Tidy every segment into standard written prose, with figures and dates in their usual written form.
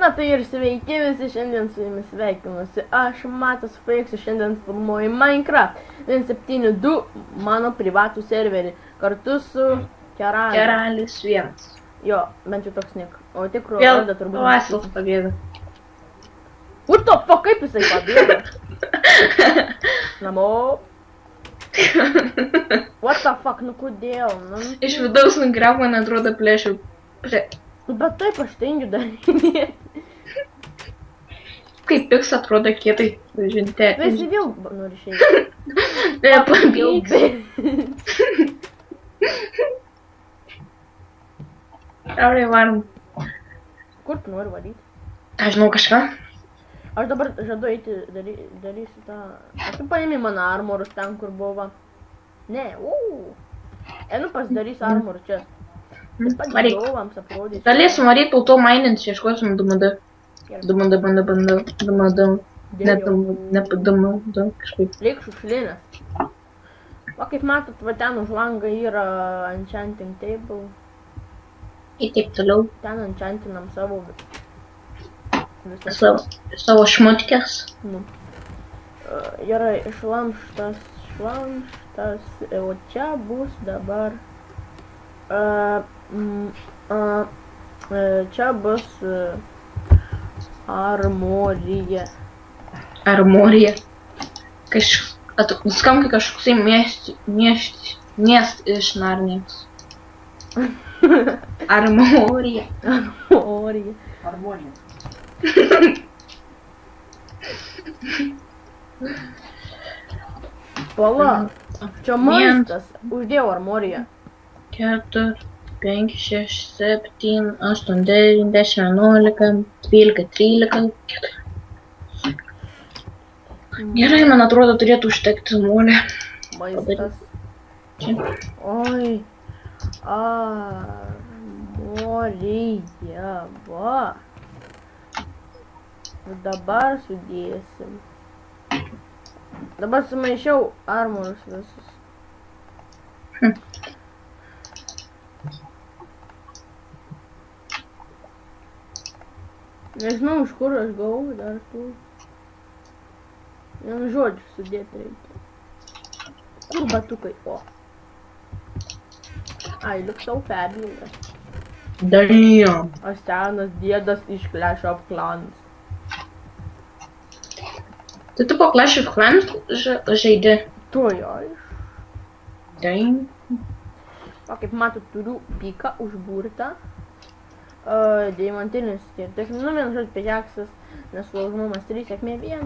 Na tai ir sveiki visi, šiandien su jumis sveikinuosi. Aš Matas Faiksas, šiandien filmuoju Minecraft 1.7.2 mano privatų serverį kartu su Keralis. Keralis 1. Jo, bent jau toks niek. O tikro Vėl vardą turbūt. Vasilas pabėga. What the fuck, kaip jisai pabėga? Namo. What the fuck, nu kodėl? Iš vidaus nugriauk, man atrodo, plėšiau. Bet taip aš tengiu daryti. Kaip piks atrodo kietai, žinte. Visi vėl nori išeiti. Pabėgs. Aurai varom. Kur tu nori varyti? Aš žinau kažką. Aš dabar žadu eiti, darysiu tą... Ar tu paėmė mano armorus ten, kur buvo? Ne, Einu pasidarysiu armorus čia. Varyk. Aprodys. Galėsim varyti po to maininti, ieškosim DMD. DMD, kažkaip. Reik šiukšlinės. Va kaip matot, va ten už langą yra enchanting table. Ir taip toliau. Ten enchantinam savo Savo šmutkės. Nu. Gerai, šlamštas. O čia bus dabar... čia bus armorija. Armorija. Skamba kažkoksai miest iš Narnijos. Armorija. Armorija. Armorija. Pala. Čia maistas. Uždėjau armoriją. 4, 5, 6, 7, 8, 9, 10, 11, 12, 13. Gerai, man atrodo, turėtų užtekti molė. Maistas. Čia. Oi. Armorija. Va. Dabar sudėsim. Dabar sumaišiau armorus visus. Nežinau, iš kur aš gavau dar tų. Vienu žodžiu sudėti reikia. Kur batukai? O. I look so fabulous. Damn. Aš senas dėdas iš Clash of Clans. Tai tu po Clash of Clans žaidi? Tuoj aš. Damn. O kaip matot, turiu piką užburtą. Deimantinis skirtis. Nu, vienu žodžiu, pėjaksas, nesulaužumas 3, sėkmė 1.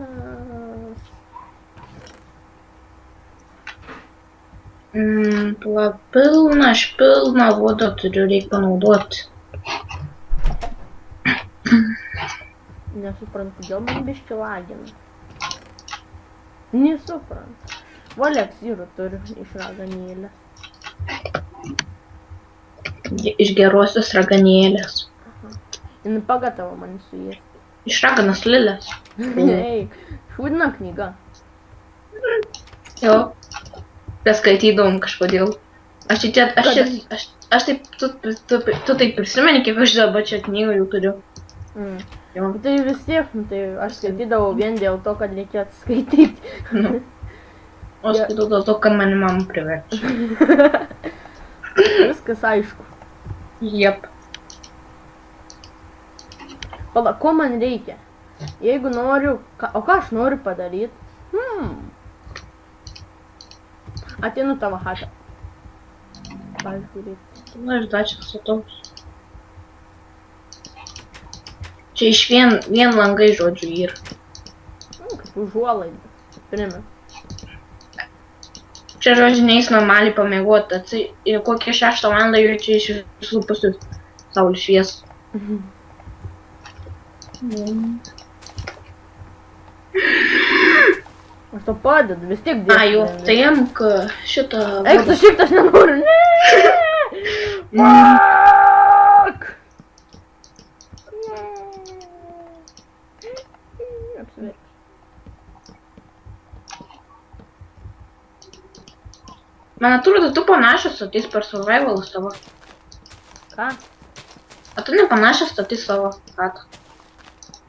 Aš pilną vodą turiu, reikia panaudoti. Nesuprantu, kodėl man biški lagina. Nesuprantu. Valeksyrų turiu iš raganėlės. Iš gerosios raganėlės. Jis pagatavo man suėsti. Iš raganos lilės. Ei, šūdina knyga. Jo. Beskaitydom kažkodėl. Aš taip, tu taip prisimeni, kaip aš dabar čia knygą jau turiu. Jo. Tai vis tiek, tai aš skaitydavau vien dėl to, kad reikėtų skaityti. Nu. O skaitau dėl to, kad mane mama priverčia. Viskas aišku. Jep. Pala, ko man reikia? Jeigu noriu... O ką aš noriu padaryti? Ateinu tavo hatą. Pažiūrėti. Na, iš dačios atoms. Čia iš vien langai žodžių yra. Kaip užuolaida. Primė. Čia žodžiu neis normaliai pamiegoti. Ir kokią 6 valandą jau čia iš visų pusių saulės švies. Aš to padedu, vis tiek dėsiu. Jau, tai imk šitą... Eik, tu šiek aš nenoriu, Fuck! Apsiverk. Man atrodo, tu panašios ateis per survival savo. Ką? A tu nepanašios statys savo chatą.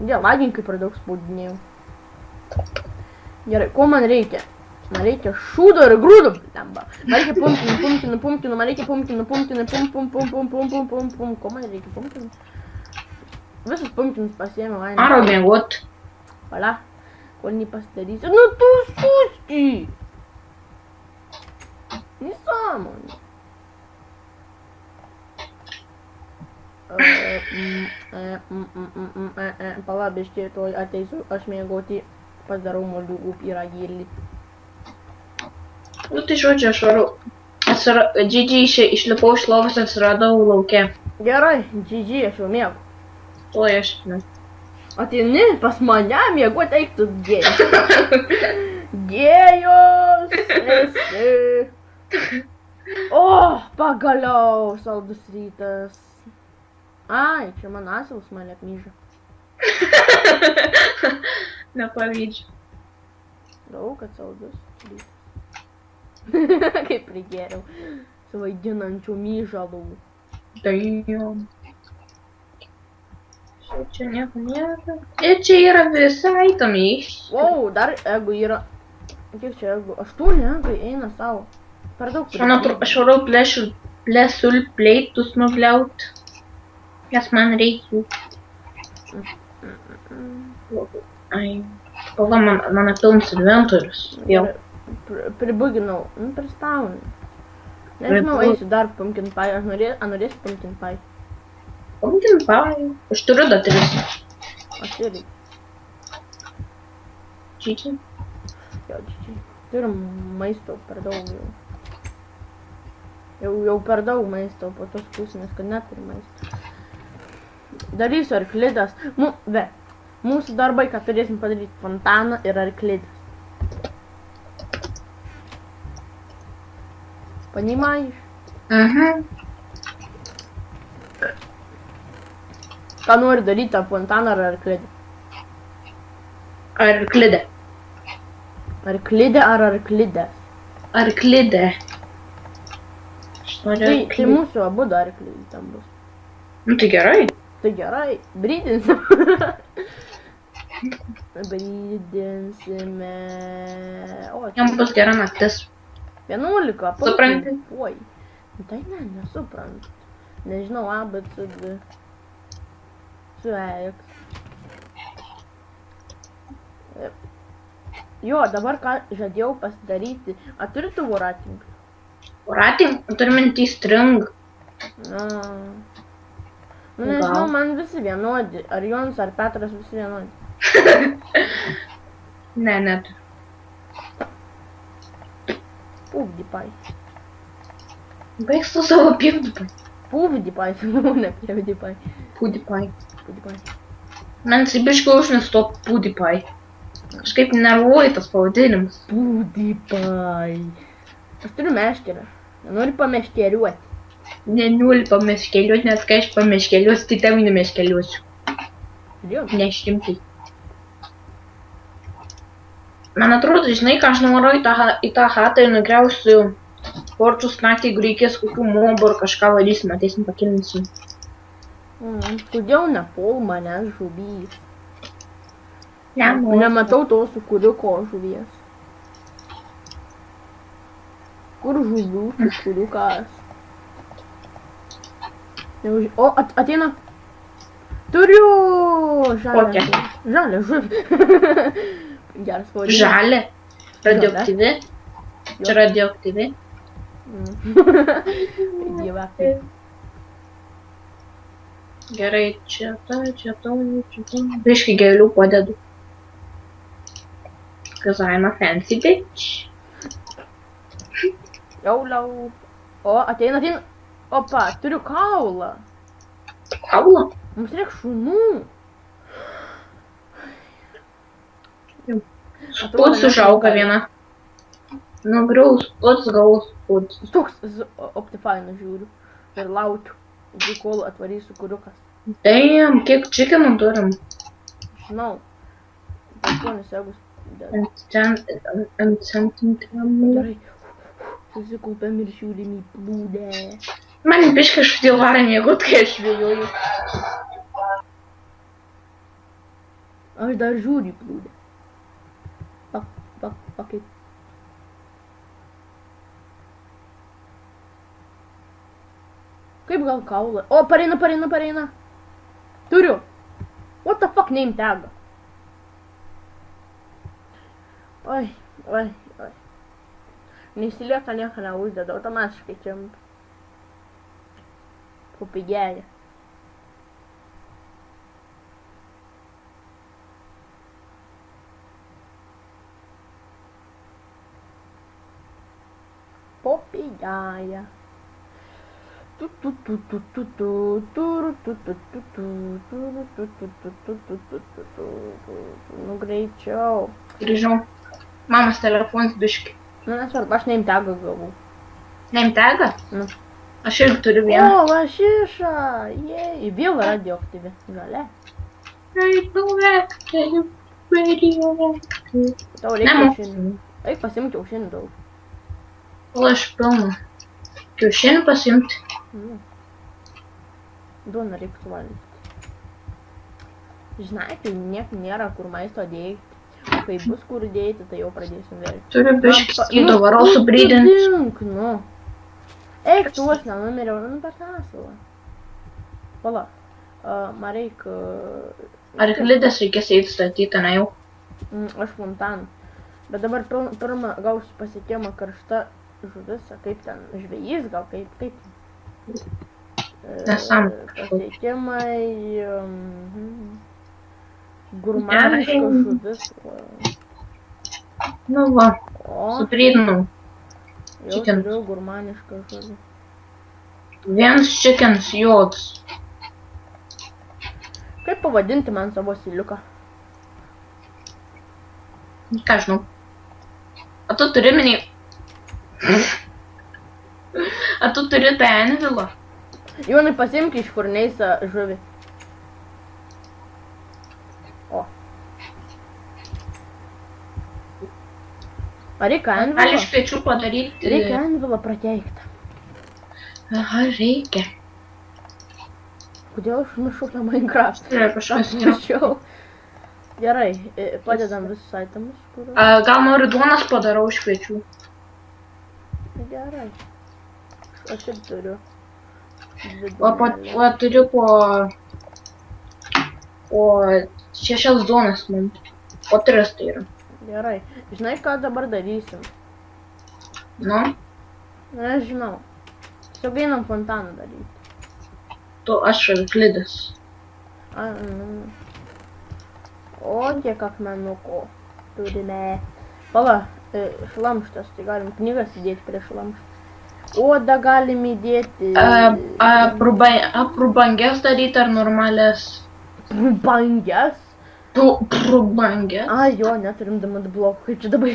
Dėl laginkai per daug spaudinėjau. Gerai, ko man reikia? Man reikia šūdo ir grūdų, blemba. Man reikia pumpkinų, man reikia pumpkinų, pum. Ko man reikia pumpkinų? Visus pumpkinus pasiėmiau, vainį. Aro mėgot. Vala, kol nepasidarysiu. Nu tu skusti! Nesąmonė. Pala, biškė, toj ateisiu aš mėgoti, pasidarau moliūgų pyragėlį. Nu tai žodžiu, aš varau. GG išlipau iš lovos, atsiradau lauke. Gerai, GG, aš jau mėgau. Tuoj aš. Ateini pas mane mėgoti, eik tu gėjus. Gėjus esi. O, pagaliau, saldus rytas. Ai, čia man asilas mane apmyža. Nepavydžiu. Daug, kad saldus rytas. Kaip prigėriau. Suvaidinančių myžalų. Daijom. Čia nieko nėra. Ir čia yra visai tamyš. Wow, dar jeigu yra... Kiek čia jeigu? 8 jeigu eina savo. Per daug Aš varau plesul pleitus nubliaut. Nes man reikia. Ai. Pala, mano pilnas inventorius. Jau. Pribuginau. Nu, prispaunai. Nežinau, eisiu dar pumpkin pie. Ar norėsi pumpkin pie? Pumpkin pie. Aš turiu dar 3. Aš irgi. Čiči. Jo, čiči. Turim maisto per daug jau. Jau per daug maisto po tos pusės, kad neturi maisto. Darysiu arklidas. Mūsų darbai, kad turėsim padaryti fontaną ir arklidas. Понимаешь? Aha. Ką nori daryti, tą fontaną ar arklidę? Arklidė. Arklidę ar arklidę? Arklidė. Aš noriu Tai arklidė. mūsų abu arkliai tam bus. Nu tai gerai. Tai gerai, brydinsime. Brydinsime. O, Jam bus gera naktis. 11. Supranti? Oi. Tai ne, nesuprantu. Nežinau, A, bet su D. Su X. Jo, dabar ką žadėjau pasidaryti. A turi tu voratinklį? Ratink, turi minti string. Na. Nu nežinau, man visi vienodi. Ar Jonas, ar Petras visi vienodi. Ne, net. PewDiePie. Baig su savo PewDiePie. PewDiePie, ne PewDiePie. PewDiePie. PewDiePie. Man sibiškai užnes to PewDiePie. Kažkaip nervuoja tas pavadinimas. PewDiePie. Aš turiu meškerę. Nenori pameškeriuoti. Nenori pameškeliuoti, nes kai aš pameškeliuosiu, tai tavai nemeškeliuosiu. Žiūrėjau. Ne šimtai. Man atrodo, žinai, ką aš nuvarau į tą chatą ir nugriausiu porčius naktį, jeigu reikės kokių mobų ar kažką valysim, ateisim pakilinsim. Kodėl nepol manęs žuvys? Nenoriu. Nematau to sukūriuko žuvies. Kur žuvių sukūriukas? O, ateina. Turiu žalę. Žalę žuvį. Geras pavadinimas. Žalė. Radioaktyvi. Čia radioaktyvi. Radioaktyvi. Gerai, čia ta. Biškai gėlių padedu. Cause I'm a fancy bitch. Jauliau. O, ateina. Opa, turiu kaulą. Kaulą? Mums reikia šunų. Spuds užauga viena. Nugriaus spuds, gaus spuds. Toks Optifine žiūriu. Ir laukiu. Iki kol atvarys sukūriukas. Damn, kiek chickenų turim? Žinau. 8 jėgus. Gerai. Susikaupėm ir žiūrim į plūdę. Man biškai šudėl varą mėgot, kai aš vėjoju. Aš dar žiūriu į plūdę. Kaip. Kaip gal kaulą? O, pareina. Turiu. What the fuck name tag? Oi. Neįsilieka nieko neuždeda, automatiškai čia papigėja. Попигая. Nu greičiau. Grįžau. Mamos telefonas biški. Nu nesvarbu, aš name tagą gavau. Name tagą? Nu. Aš irgi turiu vieną. O, lašiša! Jei, vėl radioaktyvi. Žalia. Radioactive. Tau reikia kiaušinių. Eik pasiimti kiaušinių daug. O aš pilną. Kiaušinių pasiimti. Duoną reiktų suvalgyti. Žinai, kai niek nėra kur maisto dėti. O kai bus kur dėti, tai jau pradėsim vėlti. Turiu biškį skydo, varau subrydinti. Dink, nu. Eik, tu vos nenumiriau, per asilą. Pala, man reik... Ar klidės reikės eiti statyti, ne jau? Aš fontaną. Bet dabar pirmą gausiu pasiekimą karšta žuvis, kaip ten, žvejys gal, kaip. Nesąmonė. Pasiekimai... Gurmaniška žuvis. Nu va, O, subrydinau. jau chicken. turiu gurmanišką žuvį. Vienas chickens juodas. Kaip pavadinti man savo siliuką? Ką žinau. A tu turi minį... A tu turi tą envilą? Jonai, pasiimk iš furneisą žuvį. O. Ar reikia Gali envilą? iš pečių padaryti... Reikia envilą prakeikti. Aha, reikia. Kodėl aš nušau tą Minecraft? Yra kažkas nėra. Tačiau. Gerai, padedam visus itemus, kuriuos. Gal noriu duonas padarau iš pečių. Gerai. Aš ir turiu. O turiu po 6 duonas mums. Po 3 tai yra. Gerai. Žinai, ką dabar darysim? Nu, Nežinau. Tiesiog einam fontaną daryti. aš klidės. O kiek akmenukų turime. Pala, šlamštas, tai galim knygas įdėti prie šlamštą. Odą galim įdėti. Prabangės daryti ar normalias? Bangės? Prabangės? A, jo, neturim damad blokų, kaip čia dabar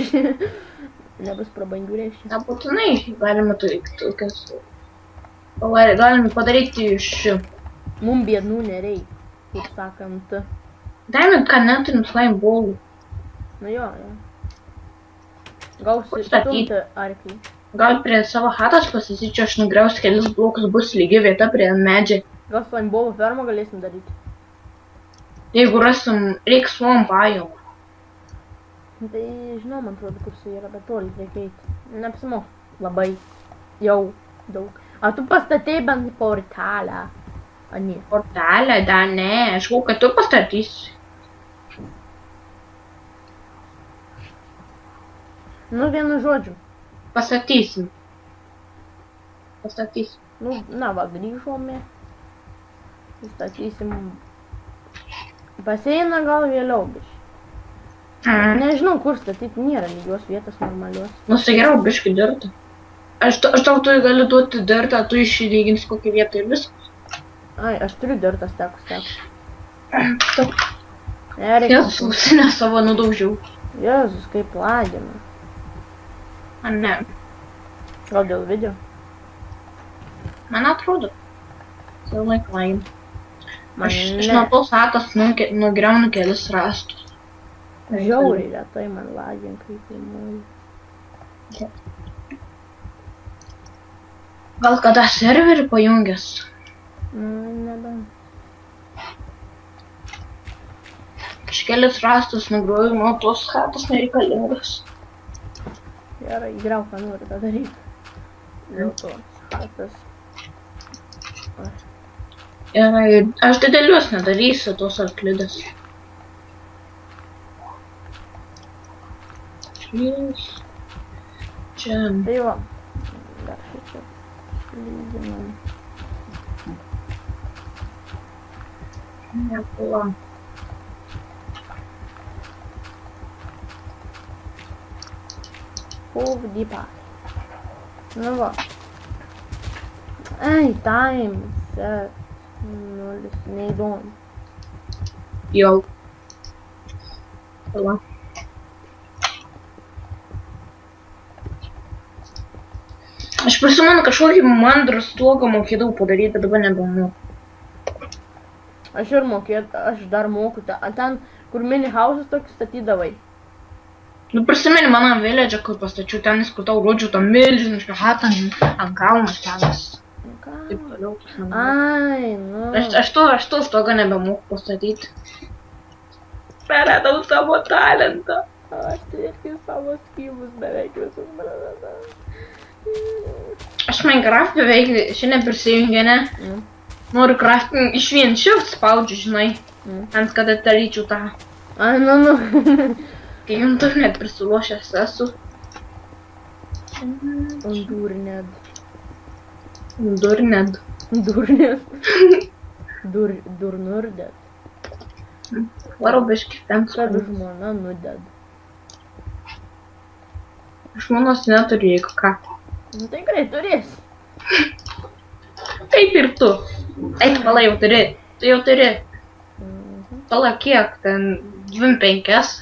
nebus prabangių reiškia. Nebūtinai galima tokias. Galime padaryti iš... Mum biednų nereikia, kaip sakant. Daimint, ką neturim slime bolų. Nu jo. Gausi Kur statyti? stumti arklį. Gal prie savo hatos pasisyčiu, aš nugriausiu kelis blokus, bus lygi vieta prie medžiai. Gal slime fermą galėsim daryti. Jeigu rasim, reiks swampą jau. Tai žinau, man atrodo, kur su yra, bet toli reikia eiti. Neapsimau. Labai. Jau. Daug. A tu pastatei bent portalą. A ne. Portalę, dar ne, aš galvoju, kad tu pastatysi. Nu, vienu žodžiu. Pastatysim. Nu, na va, grįžome. Statysim. Baseiną gal vėliau biškai. Nežinau, kur statyti, nėra lygios vietos normalios. Nusigerau biškį dirtą. Aš tau tu gali duoti dirtą, tu išlygins kokią vietą ir viskas. Ai, aš turiu dirtas tekus. Jezus, ausinę savo nudaužiau. Jezus, kaip lagina. A ne, Gal dėl video? man atrodo. Jau laik lagina. Man Aš nuo tos hatos nugriaunu kelis rastus. Žiauriai retai man lagina, kaip įmui. Gal kada serverį pajungęs? Nu, nebe. Aš kelias rastus nugrojau, nuo tos chatos nereikalingas. Gerai, griauk, ką nori tą daryti. Dėl to chatas. Gerai, aš didelius nedarysiu, tos arklidės. Čia. Tai va. Dar šičia. Lyginam. Nepula. Puvdypa. Nu va. Ai, time. Set. 0. Neįdomu. Jau. Pula. Aš prisimenu kažkokį mandrą stogą mokėdavau padaryti, bet dabar nebemoku. Aš ir mokėt, aš dar moku. Ten, kur mini hausas tokį statydavai. Nu prisimeni mano viledžą, kur pastačiau ten, įskutau rodžiu tą milžinišką hatą ant kalno stegas. Taip toliau. Ai, nu. Aš to stogą nebemoku pastatyti. Praradau savo talentą. Aš irgi savo skyvus beveik visus praradau. Aš Minecraft beveik šiandien prisijungė, ne? Noriu crafting iš vien shift spaudžiu, žinai. Ant kada daryčiau tą. Ai, nu. Kai jums dar net prisilošęs esu. Durned. Durned. Durnurdet. Varau biškį ten Kad žmona nuded. Žmonos neturiu, jeigu ką. Nu tai gerai, turės. Taip ir tu. Eik, pala, jau turi. Tu jau turi. Pala, kiek? Ten 25?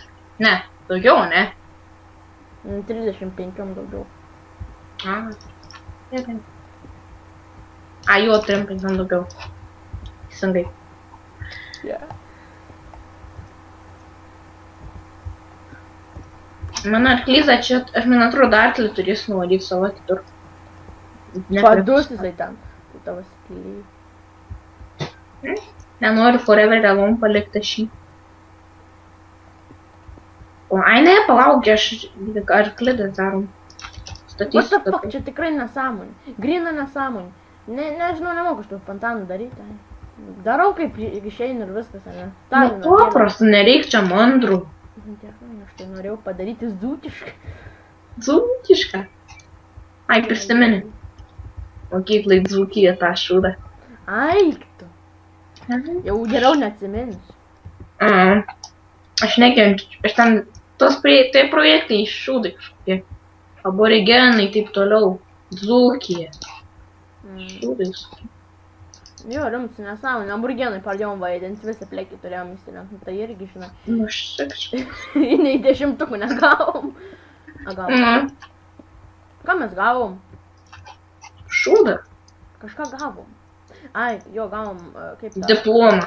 Ne, daugiau, ne? 35 daugiau. Jo, 35 daugiau. Teisingai. Mano arklyza čia, aš man atrodo, arklį turės nuvalyti savo kitur. Padus jisai ten. Tai tavo sklyje. Nenoriu forever alone palikti šį. O, ai ne, palauk, aš arklidės darom. What the fuck, čia tikrai nesąmonė. Grina nesąmonė. Nežinau, nemoku šitų fontanų daryti. Darau kaip išeinu ir viskas, ne? Na, paprasta, nereik čia mandrų. Aš tai norėjau padaryti dzūkišką. Dzūkišką? Ai, prisimeni. Mokyklai Dzūkija tą šūdą. Ai, tu. Jau geriau neatsiminsiu. Aš nekenčiu. Aš ten, tai projektai iš šūdai kažkokie. Aborigenai, taip toliau. Dzūkija. Šūdai visokie. Jo, rimts nesąmonė, hamburgenai pradėjom vaidinti, visi plėkiai turėjom įsilenkt, tai irgi, žinai. Nu, aš sakčiau. Nei 10 negavom. Gavom. Ką mes gavom? Šūdą. Kažką gavom. Ai, jo, gavom, kaip tą. Diplomą.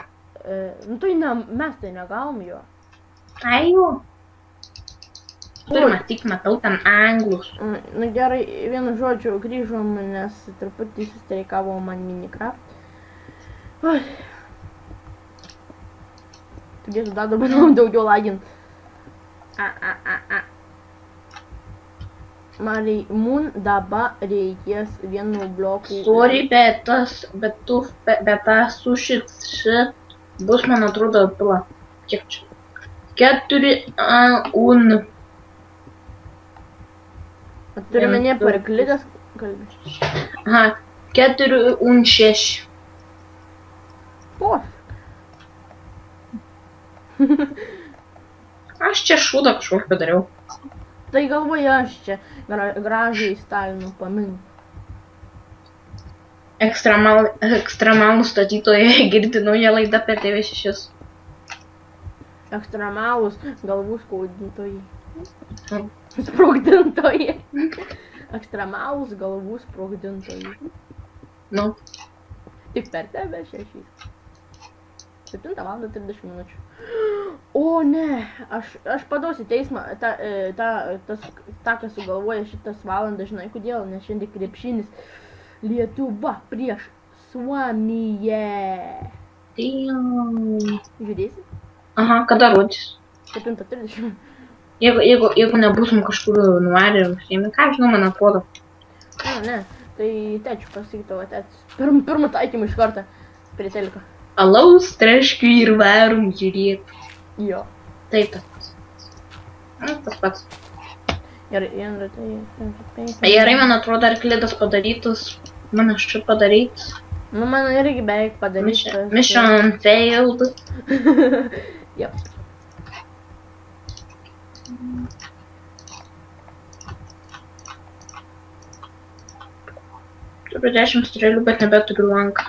Nu tai ne, mes tai negavom jo. Ai, jo. Pirmą tik matau ten anglus. Na gerai, vienu žodžiu grįžom, nes truputį įsistereikavo man Minecraft. Oi. Turėsiu dar daugiau lagint. Man dabar reikės vienu bloku. Sorry, bet tas sušit bus, man atrodo, pila. Kiek čia? 4 un. Turime ne parklidęs kalbės. Aha, 4 un 6. Pofik. Aš čia šūdą kažkokį padariau. Tai galvoju aš čia gražiai Stalino paminklą. Ekstremalų statytojai girdi naują laidą apie TV6. Ekstremalūs galvų skaudintojai. Sprogdintojai. Ekstremalūs galvų sprogdintojai. Nu. Tik per tebe 6. 7:30 minučių. O ne, aš paduosiu teismą, tą, kas sugalvoja šitas valandas, žinai kodėl, nes šiandien krepšinis Lietuva prieš Suomiją. Damn. Žiūrėsi? Aha, kada rodys? 7:30. Jeigu nebūtum kažkur nuvarę ir užsiėmę, ką žinau, man atrodo. Ne, tai tėčiu pasakyk tavo tėtis. Pirmą taikymą iš karto prie teliko. Alaus, treškių ir varum žiūrėt. Jo. Taip, tas pats. Tas pats. Gerai, Gerai, man atrodo, arklidas padarytas. Man aš čia padarytas. Nu, man irgi beveik padarytas. Mission failed. Jep. Turiu 10 strėlių, bet nebeturiu lanką.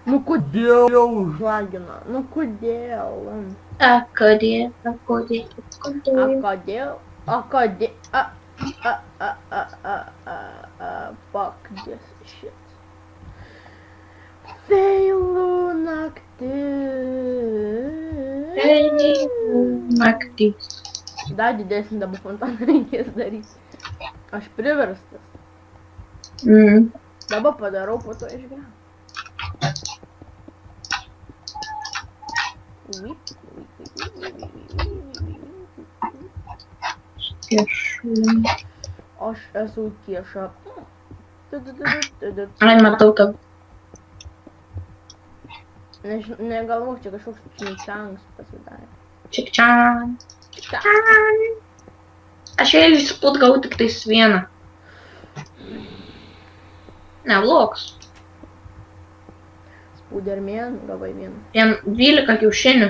Nu, kodėl žlagina? Nu, kodėl? Kodėl? Fuck this shit. Feilų naktis. Dar didesnį dabar fontaną reikės daryti. Aš priverstas. Dabar padarau, po to išgyvenu. Aš esu kieša. Ai, matau tau. Negalvok, čia kažkoks činičangas pasidarė. Čikčan. Aš vėl įsipūt gavau tik tais vieną. Ne, vlogs. Spūdermien gavai vieną. 12 kiaušinių.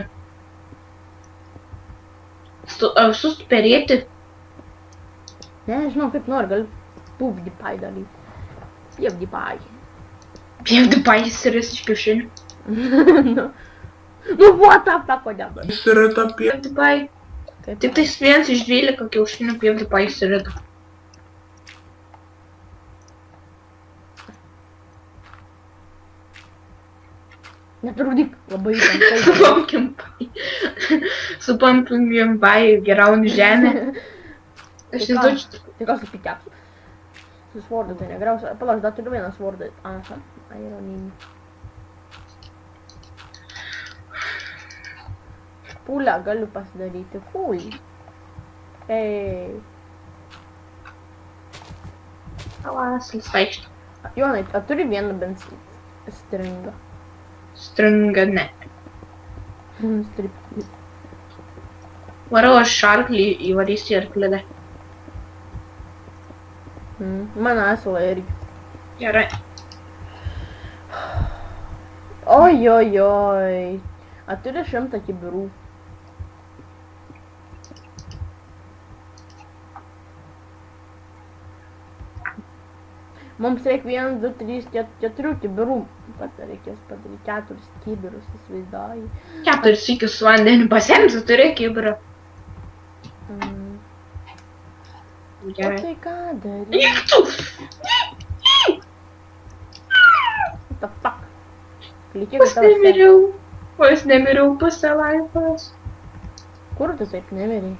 Visus perėti. Ne, žinau, kaip nori, gali PewDiePie daryti. PewDiePie. PewDiePie jis yra iš kiaušinių. Nu, what the fuck, kodėl? Jis yra ta PewDiePie. Tik tais vienas iš 12 kiaušinių PewDiePie jis yra. Netrukdyk, labai įtampai. Su Pumpkin Pie gerauni žemę. Aš nežinau. Tai ką su pickaxe? Su svordu tai negriausia. Palauk, dar turiu vieną svordą. Aha, ironinį. Pūlę galiu pasidaryti. Fui. Ei. Alasas vaikšto. Jonai, ar turi vieną bent stringą? Stringa ne. Striptease. Varau aš arklį įvarysiu į arklidę. Man asilą irgi. Gerai. Ojojoj. Ar turi 100 kibirų? Mums reikia 1, 2, 3, 4 kibirų. Pat reikės padaryti 4 kibirus, įsivaizduoji. 4 sykius vandenį pasemsi, turi kibirą. Gerai. O tai ką daryti? Eik tu! What the fuck? Klikiai, Aš nemiriau. Aš nemiriau pusę laivos. Kur tu taip nemiriai?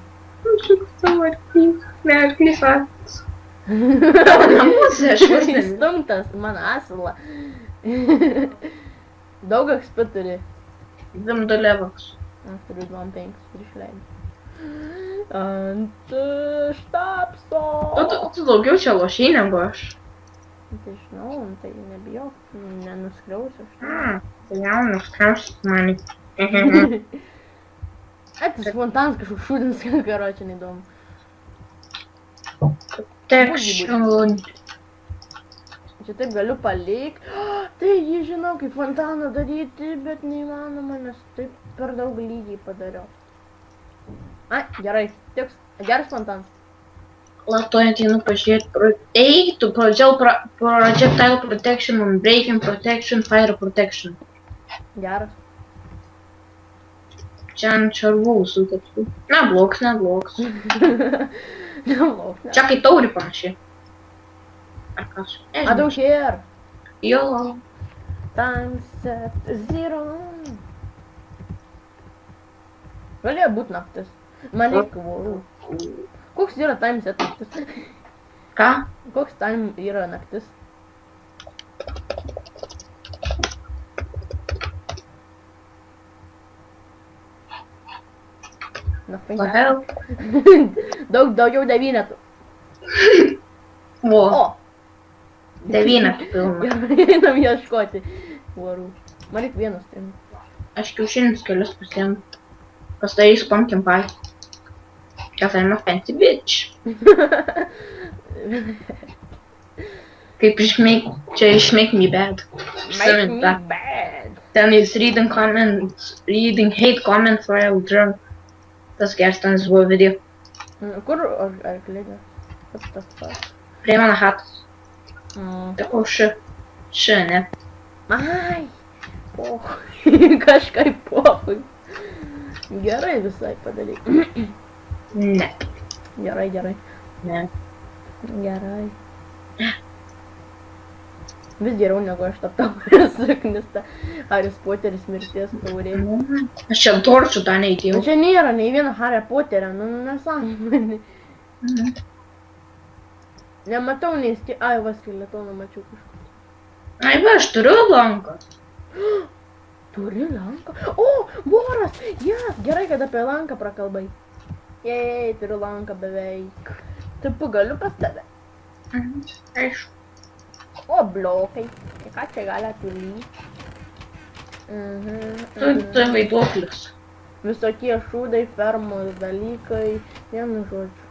Aš juk savo arklys. Ne, arklys atas. Tavo namuose aš vos nemiriau. Stumtas, man asilą. Daug XP turi. 2 levels. Aš turiu 25 ir išleidžiu. Ant štapso. Tu daugiau čia lošiai negu aš. Tai žinau, tai nebijok, nenuskriausiu aš. Tai jau nuskriausit mani. Tas fontanas kažkoks šūdins, karočią neįdomu. Protection. Čia taip galiu palik. Tai jį žinau, kaip fontaną daryti, bet neįmanoma, nes taip per daug lygiai padariau. Ai, gerai, tiks. Geras fontanas. Latoj ateinu pažiūrėti. Eiktų, pradžiau projectile protection, breaking protection, fire protection. Geras. Čia ant šarvų sutepsiu. Neblogs. Neblogs, ne. Čia kai tauri panašiai. Ar kas? I don't care. Jo. Time set 0. Galėjo būt naktis. Man reikia vorų. Koks yra time set naktis? Ką? Koks time yra naktis? Nothing The hell? Daugiau 9. O, O! 9 pilna. Gerai, einam ieškoti vorų. Man reik vienas ten. Aš kiaušinius kelius pasiimu. Pastarys pumpkin pie. Cause I'm a fancy bitch. Kaip čia iš Make Me Bad. Make me bad. Ten is reading hate comments while drunk. Tas geras buvo video. Kur arklidė? What the fuck? Prie mano hatos. Mm. O ši, ne. Ai! Pohui. Kažkaip pohui. Gerai visai padaryk. Ne. Gerai. Ne. Gerai. Vis geriau negu aš tą taurę suknistą. Haris Poteris mirties taurė. Aš čia torčių tą neįdėjau. Čia nėra nei vieno Hario Poterio, nu nesąmonė. Nematau nei ai, va skeletoną mačiau kažkur. Ai, va, aš turiu lanką. Turi lanką? O, voras! Yes, gerai, kad apie lanką prakalbai. Jei, turiu lanką beveik. Taip, galiu pas tave. Aišku. O, blokai. Ką čia gali atulyti? Tai vaiduoklis. Visokie šūdai, fermos dalykai. Vienu žodžiu.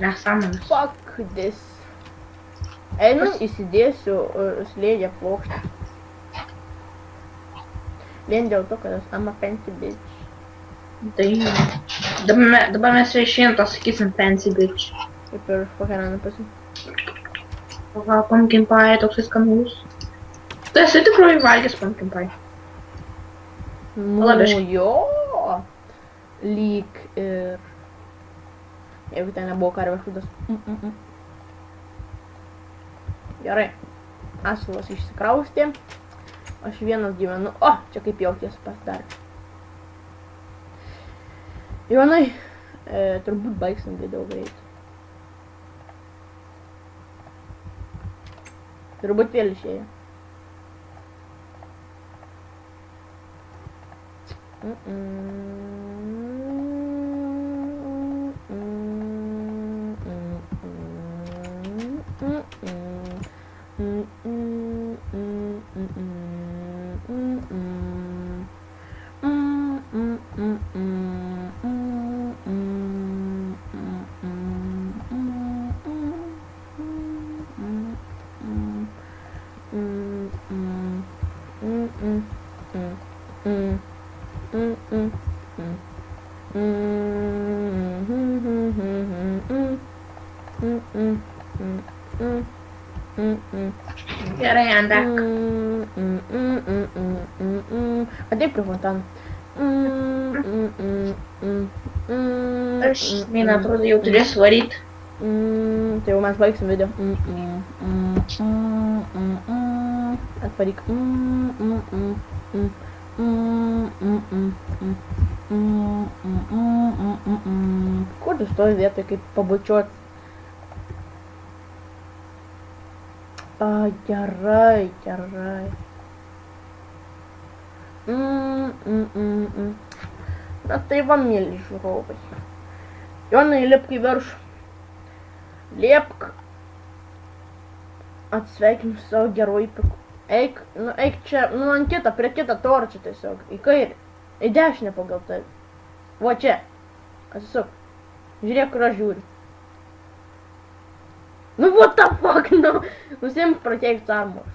Nesąmonės. Fuck this. Einu, įsidėsiu slėgę plokštę. Vien dėl to, kad aš am a fancy bitch. Tai... Dabar mes išėjom pasakysim fancy bitch. Kaip ir pakelianų pasi. Va, pumpkin pie, toks skanus. Tu esi tikrai valgęs pumpkin pie. Nu, Labiškai. jo. Lyg ir... Jeigu ten nebuvo karvės šūdas. Gerai. Asilas išsikraustė. Aš vienas gyvenu. O, čia kaip jauties pasidarė. Jonai, turbūt baigsim video greit. Turbūt vėl išėjo. Gerai, Andak. Ateik prie fontano. Aš, man atrodo, jau turėsiu varyti. Tai jau mes baigsim video. Atvaryk. Kur tu stovi vietoj kaip pabučiuot? Gerai. Na tai va, mėly žiūrovai. Jonai, lipk į viršų. Liepk. Atsveikinu savo geruoju piku. Eik čia, ant kitą, prie kitą torčią tiesiog. Į kairį. Į dešinę pagal tai. Va čia. Atsisuk. Žiūrėk, kur aš žiūriu. Nu, what the fuck, nu. Nusimk Protect Armors.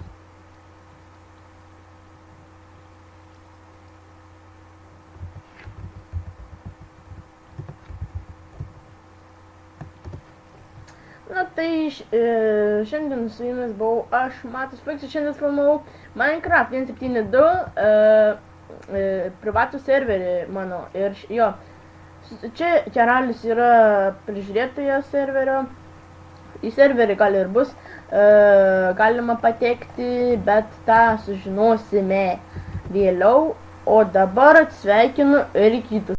Na tai šiandien su jumis buvau aš, Matas Fliksas, šiandien filmavau Minecraft 1.7.2 privatų serverį mano. Ir jo, čia Keralis yra prižiūrėtojas serverio. Į serverį gal ir bus galima patekti, bet tą sužinosime vėliau. O dabar atsveikinu ir kitus.